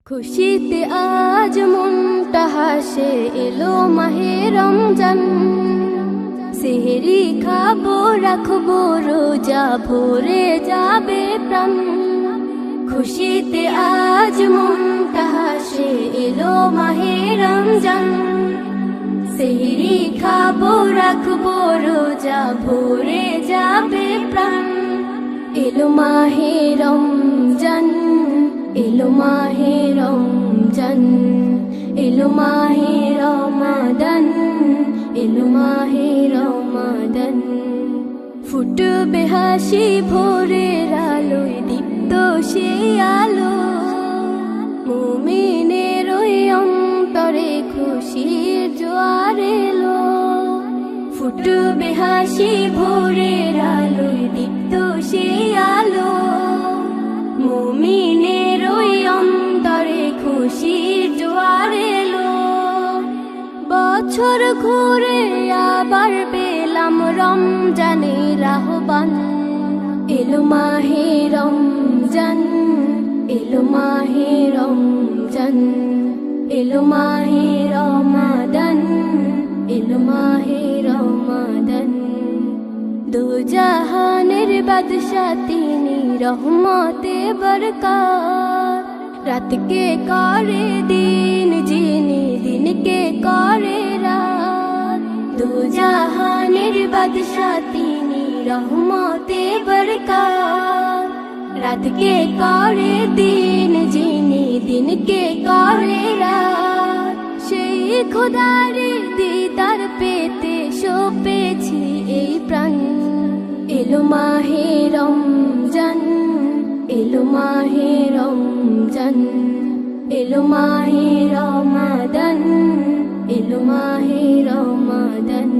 খুশিতে আজ মনটা হাসে, এলো মাহে রমজান। সেহরি খাবো, রাখবো রোজা, ভরে যাবে প্রাণ। খুশিতে আজ মনটা হাসে, এলো মাহে রমজান। সেহরি খাবো, রাখবো রোজা, ভরে যাবে প্রাণ। এলো মাহে রমজান, এলো মাহে রমজান, এলো মাহে রমাদান, এলো মাহে রমাদান। ফুটবে হাসি ভোরের আলোয়, দীপ্ত সে আলো। মুমিনের ওই অন্তরে খুশির জোয়ার এলো। ফুটবে হাসি ভোরের আলোয়, দীপ্ত সে আলো। মুমিনের ওই অন্তরে খুশির জোয়ার এলো। বছর ঘুরে আবার পেলাম রমজানের আহ্বান। এলো মাহে রমজান, এলো মাহে রমজান, এলো মাহে রমাদান, এলো মাহে রমাদান। দু জাহানের বাদশা তিনি, রহমতে বরকত। রাতকে করে দিন যিনি, দিনকে করে রাত। দু জাহানের বাদশা তিনি, রহমতে বরকত। রাতকে করে দিন যিনি, দিনকে করে রাত। সেই খোদারে দিদার পেতে সপেছি এই প্রাণ। এলো মাহে রমজান, এলো মাহে রমজান, এলো মাহে রমাদান, এলো মাহে রমাদান।